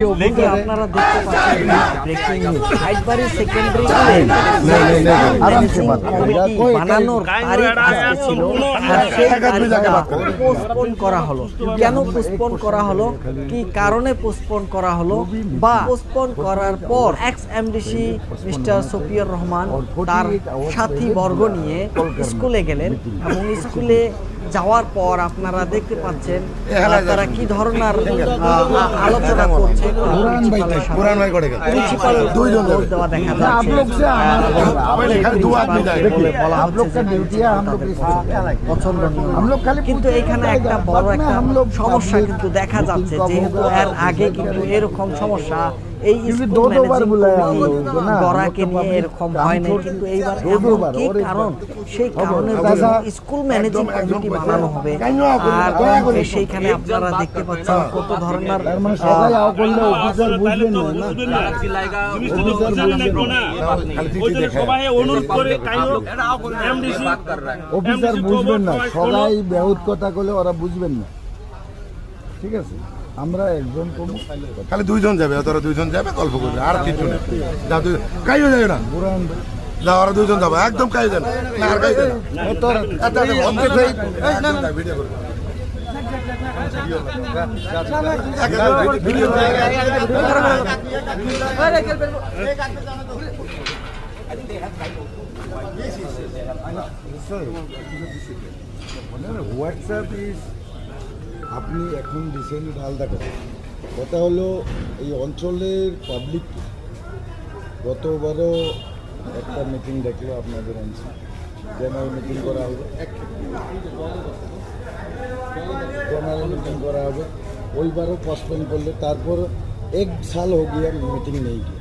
আপনারা দেখতে পাচ্ছেন ব্রেকিং নিউজ হাইটবাড়ি সেকেন্ডারি বানানোর তারিখ আজকে ছিল আর সেই তারিখটা পোস্টপোন করা হলো। কেন পোস্টপোন করা হলো, কি কারণে পোস্টপোন করা হলো, বা পোস্টপোন করার পর x MDC mister Safiur Rahman তার সাথী বর্গ নিয়ে স্কুলে গেলেন এবং স্কুলে যাওয়ার পর আপনারা দেখতে পাচ্ছেন তারা কি ধরনের আলোচনা করছে। কিন্তু এখানে একটা বড় একটা সমস্যা কিন্তু দেখা যাচ্ছে, যেহেতু এর আগে কিন্তু এরকম সমস্যা এই গড়াকে নিয়ে এরকম হয় নাই, কিন্তু এইবার এমন কি কারণ, সেই কারণে স্কুল ম্যানেজিং কমিটি বানানো হবে। আর সেইখানে আপনারা দেখতে পাচ্ছেন কত ধরনের অফিসার বুঝবেন না, সবাই বেহুদ কথা বলে ওরা বুঝবেন না। ঠিক আছে, আমরা একজন খালি দুইজন যাবে, তোরা দুইজন যাবে, গল্প করবে, আর কিছু নেই। কাইও যাবে না, যা ওরা দুইজন যাবে, একদম কাইও যাবে না, আর কাইও যাবে হোয়াটসঅ্যাপ ইজ, আপনি এখন রিসেন্টলি আলাদা কথা হলো এই অঞ্চলের পাবলিক। গতবারও একটা মিটিং দেখলো আপনাদের অঞ্চল, জেনারেল মিটিং করা হবে, জেনারেল মিটিং করা হবে, ওইবারও पोस्टपोन করলে তারপর एक साल हो गया मीटिंग नहीं की,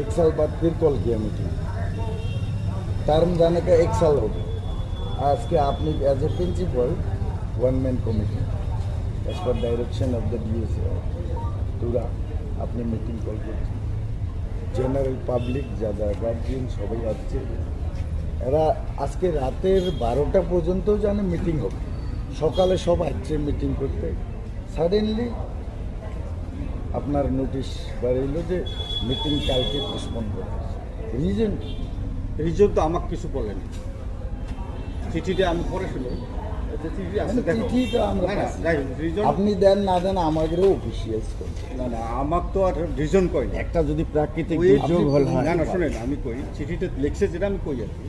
1 साल बाद फिर कॉल किया मीटिंग, टर्म जाने का 1 साल हो गया। आज के आपने as a principal 1 man committee as per direction of the DSA তোরা আপনি মিটিং কল করছেন, জেনারেল পাবলিক যারা গার্জিয়ান সবাই আসছে, এরা আজকে রাতের 12টা পর্যন্ত জানে মিটিং হবে, সকালে সব আসছে মিটিং করতে। সাডেনলি আপনার নোটিশ বাড়িল যে মিটিং কালকে পোস্টপোন করা। রিজন তো আমাকে কিছু বলেনি, চিঠিটা আমি পড়েছিলাম, আপনি দেন না দেন আমাদেরও অফিসিয়াল না না, আমাকে তো আর রিজন কই একটা যদি প্রাকৃতিক দুর্যোগ হল, না না শুনেন, আমি কই চিঠিটা লিখছে যেটা আমি কই আর কি।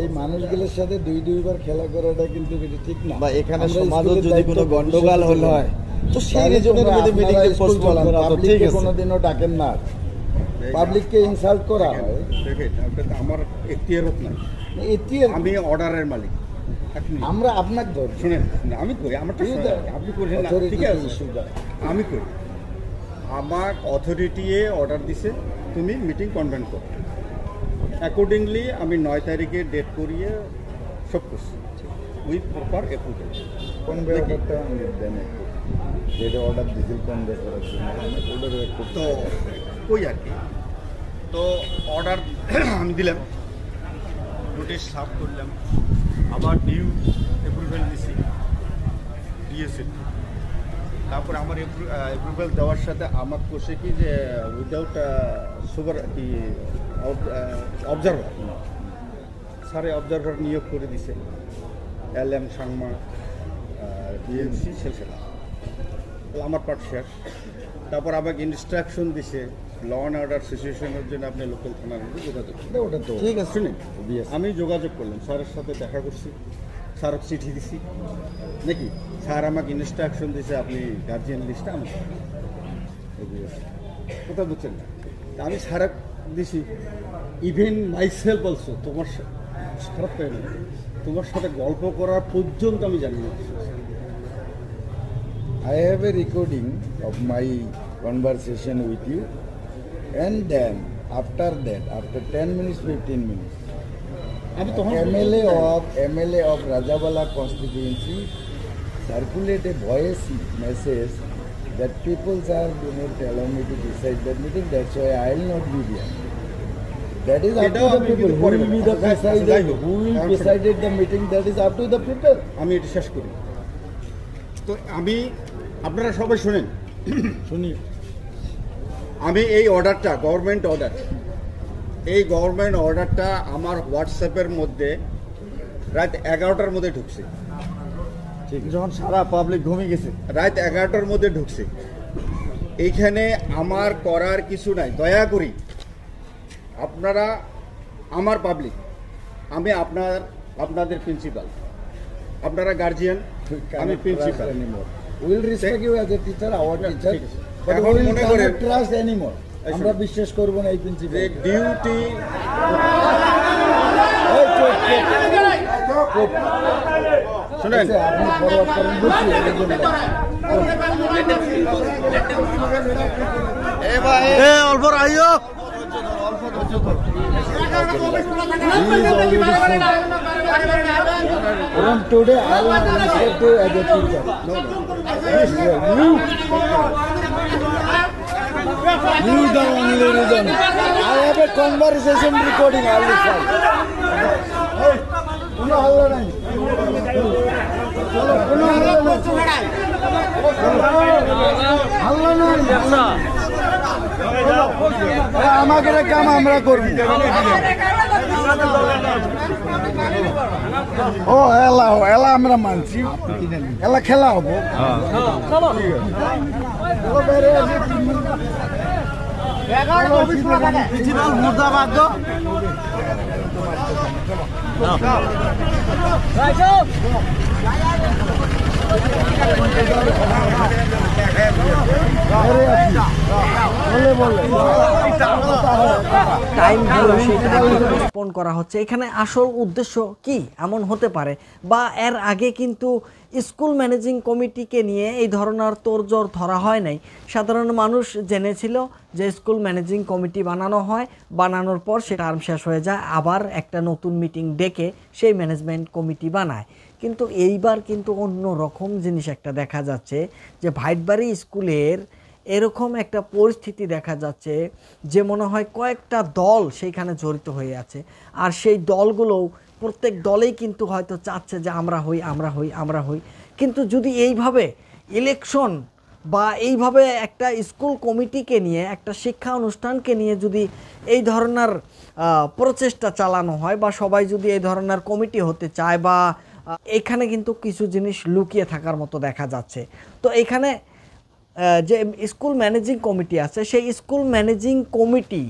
এই মানুষগুলোর সাথে দুইবার খেলা করাটা কিন্তু ঠিক না, বা এখানে সমাজে যদি কোনো গন্ডগোল হল হয় তো সেই রিজনের মধ্যে মিটিং পোস্টপোন করা তো ঠিক আছে। কোনোদিনও ডাকেন না, পাবলিককে ইনসাল্ট করা হয়। দেখেন ওটা তো আমার এখতিয়ারত নাই, আমি অর্ডারের মালিক। আমরা আপনাকে ধর শুনেন, আমি কই আমারটা আপনি করেন না, ঠিক আছে, আমি কই আমার অথরিটি অর্ডার দিছে তুমি মিটিং কনভেন্ট করো, অ্যাকর্ডিংলি আমি 9 তারিখে ডেট করিয়ে সব করছি উইথ প্রপার অ্যাপ্রুভাল। কোন ব্যাপারটা দেন যেটা অর্ডার দিছিল কোন ব্যাপার তো কই আর কি, তো অর্ডার আমি দিলাম, নোটিশ সার্ভ করলাম, আবার নিউ অ্যাপ্রুভাল দিছি ডিএসএ। তারপরে আমার অ্যাপ্রুভাল দেওয়ার সাথে আমার করছে কি যে উইদাউট সুপার কি অবজারভার, স্যারে অবজারভার নিয়োগ করে দিছে, LM সাংমা ডিএমসি সেলসেলা, আমার পার্ট শেষ। তারপর আমাকে ইনস্ট্রাকশন দিছে ল অ্যান্ড অর্ডার সিচুয়েশনের জন্য আপনি লোকাল থানার মধ্যে যোগাযোগ করুন। ওটা তো ঠিক আছে, শুনুন, আমি যোগাযোগ করলাম, স্যারের সাথে দেখা করছি, স্যারক চিঠি দিছি নাকি, স্যার আমাকে ইনস্ট্রাকশন দিছে আপনি গার্জিয়ান লিস্টে আমি কোথাও বুঝছেন না, আমি স্যারক দিছি। ইভেন মাইসেলফ অলসো, তোমার খারাপ পাই না, তোমার সাথে গল্প করার পর্যন্ত আমি জানি না। I have a recording of my conversation with you, and then after 10 minutes 15 minutes MLA of Rajabala constituency circulate a voice message that people are not allowing me to decide that meeting, that's why I will not be there. That is up to the people. Who will be the decided? Who will decided the meeting? That is up to the people. আমি এটা শেষ করি। তো আমি, আপনারা সবাই শুনেন, শুনি আমি এই অর্ডারটা গভর্নমেন্ট অর্ডারটা আমার হোয়াটসঅ্যাপের মধ্যে রাত 11টার মধ্যে ঢুকছে। ঠিক, যখন সারা পাবলিক ঘুমিয়ে গেছে, রাত 11টার মধ্যে ঢুকছে। এইখানে আমার করার কিছু নাই। দয়া করি আপনারা, আমার পাবলিক, আমি আপনাদের প্রিন্সিপাল, আপনারা গার্জিয়ান, আমি principal. Will respect you as a teacher, our teacher, but এখন উইল মনে নট করেন ট্রাস্ট এনিমোর। আমরা বিশ্বাস করব না এই প্রিন্সিপাল। ডিউটি শুনেন, আপনি ফরওয়ার্ড করেন, বুঝছি অল্প রাইও From today, I will respect you as a teacher. You the only reason. I have a conversation recording all the time. Hey, কোনো হাল্লা নাই। কোনো হাল্লা নাই। আমাদের কাম আমরা করব। ও এলা আমরা মানছি, এলা খেলা হবো। মুর্দাবাদ। পোস্টপোন করা হচ্ছে। এখানে আসল উদ্দেশ্য কি এমন হতে পারে, বা এর আগে কিন্তু স্কুল ম্যানেজিং কমিটিকে নিয়ে এই ধরনের তোড়জোড় ধরা হয় নাই। সাধারণ মানুষ জেনেছিল যে স্কুল ম্যানেজিং কমিটি বানানো হয়, বানানোর পর সে টার্ম শেষ হয়ে যায়, আবার একটা নতুন মিটিং ডেকে সেই ম্যানেজমেন্ট কমিটি বানায়। কিন্তু এইবার কিন্তু অন্য রকম জিনিস একটা দেখা যাচ্ছে, যে ভাইটবাড়ি স্কুলের এরকম একটা পরিস্থিতি দেখা যাচ্ছে যে মনে হয় কয়েকটা দল সেইখানে জড়িত হয়ে আছে। আর সেই দলগুলো প্রত্যেক দলেই কিন্তু হয়তো চাচ্ছে যে আমরা হই। কিন্তু যদি এইভাবে ইলেকশন বা এইভাবে একটা স্কুল কমিটিকে নিয়ে, একটা শিক্ষা অনুষ্ঠানকে নিয়ে যদি এই ধরনের প্রচেষ্টা চালানো হয়, বা সবাই যদি এই ধরনের কমিটি হতে চায়, বা এখানে কিন্তু কিছু জিনিস লুকিয়ে থাকার মতো দেখা যাচ্ছে। তো এখানে যে স্কুল ম্যানেজিং কমিটি আছে, সেই স্কুল ম্যানেজিং কমিটি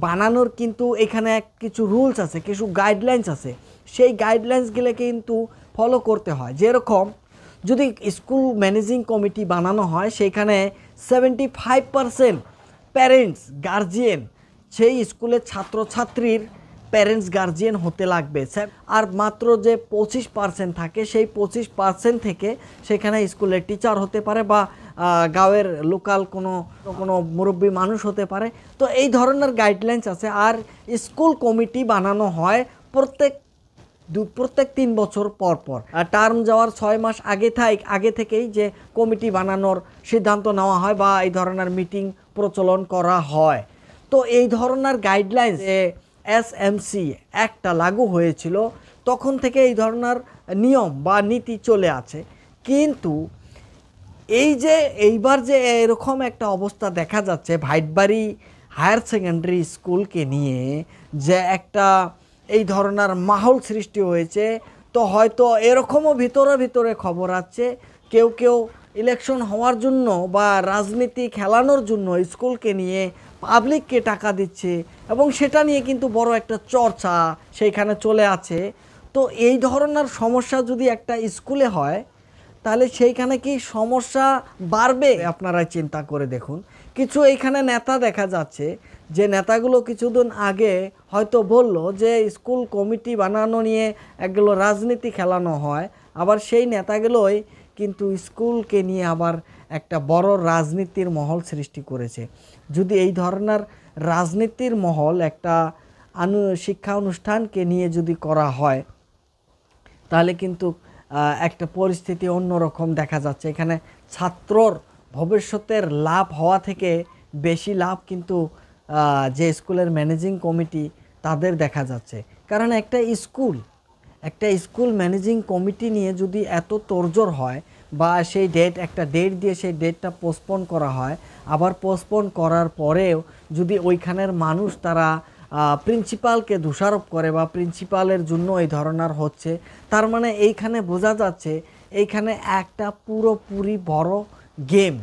বানানোর কিন্তু এখানে কিছু রুলস আছে, কিছু গাইডলাইন্স আছে। সেই গাইডলাইন্সগুলো কিন্তু ফলো করতে হয়। যেরকম যদি স্কুল ম্যানেজিং কমিটি বানানো হয়, সেইখানে 75% প্যারেন্টস গার্জিয়ান সেই স্কুলের ছাত্রছাত্রীর প্যারেন্টস গার্জিয়ান হতে লাগবে। আর মাত্র যে 25% থাকে, সেই 25% থেকে সেখানে স্কুলের টিচার হতে পারে, বা গাঁয়ের লোকাল কোনো মুরব্বী মানুষ হতে পারে। তো এই ধরনের গাইডলাইন্স আছে। আর স্কুল কমিটি বানানো হয় প্রত্যেক 3 বছর পর পর। টার্ম যাওয়ার 6 মাস আগে থেকেই যে কমিটি বানানোর সিদ্ধান্ত নেওয়া হয়, বা এই ধরনের মিটিং প্রচলন করা হয়। তো এই ধরনের গাইডলাইন্স SMC একটা লাগু হয়েছিল, তখন থেকে এই ধরনের নিয়ম বা নীতি চলে আছে। কিন্তু এইবার যে এরকম একটা অবস্থা দেখা যাচ্ছে ভাইটবাড়ি হায়ার সেকেন্ডারি স্কুলকে নিয়ে, যে একটা এই ধরনের মাহল সৃষ্টি হয়েছে, তো হয়তো এরকমও ভিতরে খবর আছে কেউ ইলেকশন হওয়ার জন্য বা রাজনীতি খেলানোর জন্য স্কুলকে নিয়ে পাবলিককে টাকা দিচ্ছে, এবং সেটা নিয়ে কিন্তু বড় একটা চর্চা সেইখানে চলে আছে। তো এই ধরনের সমস্যা যদি একটা স্কুলে হয়, তাহলে সেইখানে কি সমস্যা বাড়বে? আপনারা চিন্তা করে দেখুন। কিছু এইখানে নেতা দেখা যাচ্ছে, যে নেতাগুলো কিছুদিন আগে হয়তো বলল যে স্কুল কমিটি বানানো নিয়ে একগুলো রাজনীতি খেলানো হয়, আবার সেই নেতাগুলোই কিন্তু স্কুলকে নিয়ে আবার একটা বড় রাজনীতির মহল সৃষ্টি করেছে। যদি এই ধরনের রাজনীতির মহল একটা শিক্ষা অনুষ্ঠানকে নিয়ে যদি করা হয়, তাহলে কিন্তু একটা পরিস্থিতি অন্যরকম দেখা যাচ্ছে। এখানে ছাত্রর ভবিষ্যতের লাভ হওয়া থেকে বেশি লাভ কিন্তু যে স্কুলের ম্যানেজিং কমিটি তাদের দেখা যাচ্ছে। কারণ একটা স্কুল ম্যানেজিং কমিটি নিয়ে যদি এত তোড়জোড় হয়, বা সেই ডেট একটা ডেট দিয়ে সেই ডেটটা পোস্টপোন করা হয়, আবার পোস্টপোন করার পরেও যদি ওইখানের মানুষ তারা প্রিন্সিপালকে দোষারোপ করে বা প্রিন্সিপালের জন্য এই ধরনের হচ্ছে, তার মানে এইখানে বোঝা যাচ্ছে এইখানে একটা পুরোপুরি বড় গেম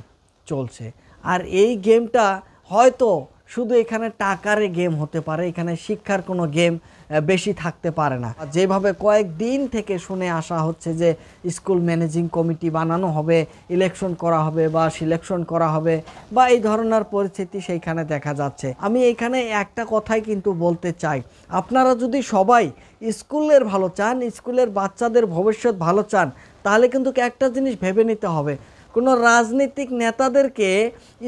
চলছে। আর এই গেমটা হয়তো শুধু এখানে টাকারে গেম হতে পারে, এখানে শিক্ষার কোনো গেম বেশি থাকতে পারে না। যেভাবে কয়েকদিন থেকে শুনে আসা হচ্ছে যে স্কুল ম্যানেজিং কমিটি বানানো হবে, ইলেকশন করা হবে বা সিলেকশন করা হবে বা এই ধরনের পরিস্থিতি সেইখানে দেখা যাচ্ছে। আমি এখানে একটা কথাই কিন্তু বলতে চাই, আপনারা যদি সবাই স্কুলের ভালো চান, স্কুলের বাচ্চাদের ভবিষ্যৎ ভালো চান, তাহলে কিন্তু একটা জিনিস ভেবে নিতে হবে, কোনো রাজনৈতিক নেতাদেরকে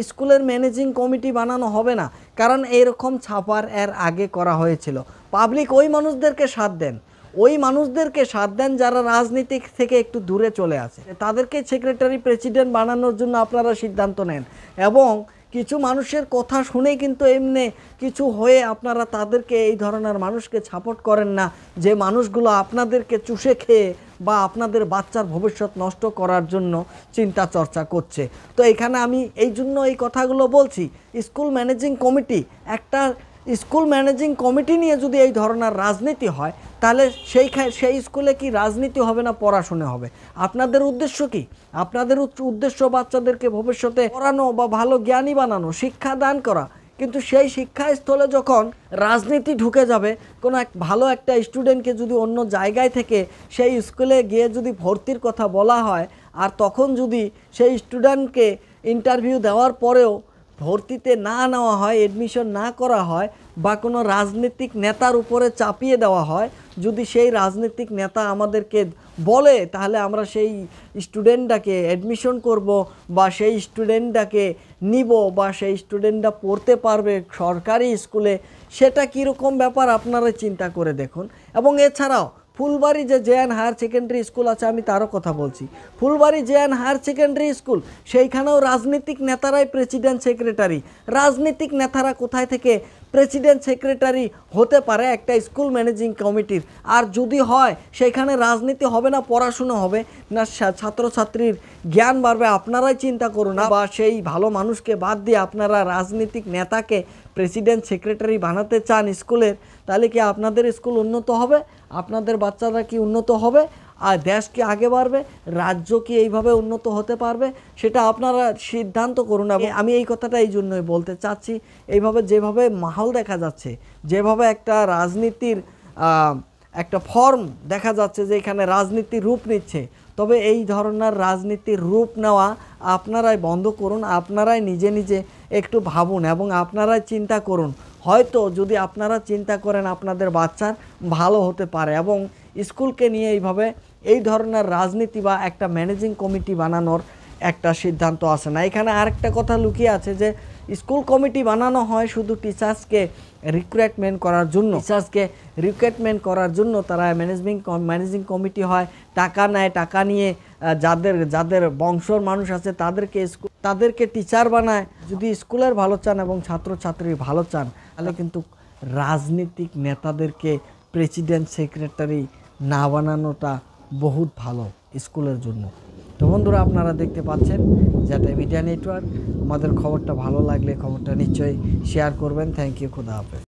স্কুলের ম্যানেজিং কমিটি বানানো হবে না। কারণ এরকম ছাপার এর আগে করা হয়েছিল। পাবলিক ওই মানুষদেরকে সাথ দেন, ওই মানুষদেরকে সাথ দেন যারা রাজনীতি থেকে একটু দূরে চলে আসে, তাদেরকে সেক্রেটারি প্রেসিডেন্ট বানানোর জন্য আপনারা সিদ্ধান্ত নেন। এবং কিছু মানুষের কথা শুনে কিন্তু এমনি কিছু হয়ে আপনারা তাদেরকে এই ধরনের মানুষকে সাপোর্ট করেন না, যে মানুষগুলো আপনাদেরকে চুষে খেয়ে বা আপনাদের বাচ্চার ভবিষ্যৎ নষ্ট করার জন্য চিন্তা চর্চা করছে। তো এখানে আমি এই জন্য এই কথাগুলো বলছি, স্কুল ম্যানেজিং কমিটি, একটা স্কুল ম্যানেজিং কমিটি নিয়ে যদি এই ধরনের রাজনীতি হয়, তাহলে সেই স্কুলে কি রাজনীতি হবে না পড়াশোনা হবে? আপনাদের উদ্দেশ্য কি? আপনাদের উদ্দেশ্য বাচ্চাদেরকে ভবিষ্যতে পড়ানো বা ভালো জ্ঞানী বানানো, শিক্ষা দান করা। কিন্তু সেই শিক্ষাস্থলে যখন রাজনীতি ঢুকে যাবে, কোনো ভালো একটা স্টুডেন্টকে যদি অন্য জায়গায় থেকে সেই স্কুলে গিয়ে যদি ভর্তির কথা বলা হয়, আর তখন যদি সেই স্টুডেন্টকে ইন্টারভিউ দেওয়ার পরেও ভর্তিতে না নেওয়া হয়, এডমিশন না করা হয়, বা কোনো রাজনৈতিক নেতার উপরে চাপিয়ে দেওয়া হয়, যদি সেই রাজনৈতিক নেতা আমাদেরকে বলে, তাহলে আমরা সেই স্টুডেন্টটাকে অ্যাডমিশন করব বা সেই স্টুডেন্টটাকে নিব বা সেই স্টুডেন্টটা পড়তে পারবে সরকারি স্কুলে, সেটা কীরকম ব্যাপার আপনারা চিন্তা করে দেখুন। এবং এছাড়াও ফুলবাড়ি যে জেএন হায়ার সেকেন্ডারি স্কুল আছে, আমি তারও কথা বলছি, Phulbari JN higher secondary school, সেইখানেও রাজনৈতিক নেতারাই প্রেসিডেন্ট সেক্রেটারি। রাজনৈতিক নেতারা কোথায় থেকে প্রেসিডেন্ট সেক্রেটারি হতে পারে একটা স্কুল ম্যানেজিং কমিটির? আর যদি হয় সেইখানে রাজনীতি হবে না পড়াশুনো হবে না ছাত্রছাত্রীর জ্ঞান বাড়বে? আপনারাই চিন্তা করুন না। বা সেই ভালো মানুষকে বাদ দিয়ে আপনারা রাজনৈতিক নেতাকে প্রেসিডেন্ট সেক্রেটারি বানাতে চান স্কুলের, তাহলে কি আপনাদের স্কুল উন্নত হবে? আপনাদের বাচ্চারা কি উন্নত হবে? আর দেশ কি আগে বাড়বে? রাজ্য কি এইভাবে উন্নত হতে পারবে? সেটা আপনারা সিদ্ধান্ত করুন। আমি এই কথাটা এই জন্যই বলতে চাচ্ছি, এইভাবে যেভাবে মাহল দেখা যাচ্ছে, যেভাবে একটা রাজনীতির একটা ফর্ম দেখা যাচ্ছে যে এখানে রাজনীতির রূপ নিচ্ছে, তবে এই ধরনের রাজনীতির রূপ নেওয়া আপনারাই বন্ধ করুন। আপনারাই নিজে নিজে একটু ভাবুন এবং আপনারাই চিন্তা করুন। হয়তো যদি আপনারা চিন্তা করেন আপনাদের বাচ্চার ভালো হতে পারে, এবং স্কুলকে নিয়ে এইভাবে এই ধরনের রাজনীতি বা একটা ম্যানেজিং কমিটি বানানোর একটা সিদ্ধান্ত আসে না। এখানে আরেকটা কথা লুকিয়ে আছে যে স্কুল কমিটি বানানো হয় শুধু টিচার্সকে রিক্রুটমেন্ট করার জন্য, তারা ম্যানেজিং কমিটি হয়, টাকা নেয়, টাকা নিয়ে যাদের বংশর মানুষ আছে তাদেরকে টিচার বানায়। যদি স্কুলের ভালো চান এবং ছাত্রছাত্রীর ভালো চান, তাহলে কিন্তু রাজনীতিক নেতাদেরকে প্রেসিডেন্ট সেক্রেটারি না বানানোটা বহুত ভালো স্কুলের জন্য। তো বন্ধুরা, আপনারা দেখতে পাচ্ছেন যেটা মিডিয়া নেটওয়ার্ক। আমাদের খবরটা ভালো লাগলে খবরটা নিশ্চয়ই শেয়ার করবেন। থ্যাংক ইউ, খুদা হাফেজ।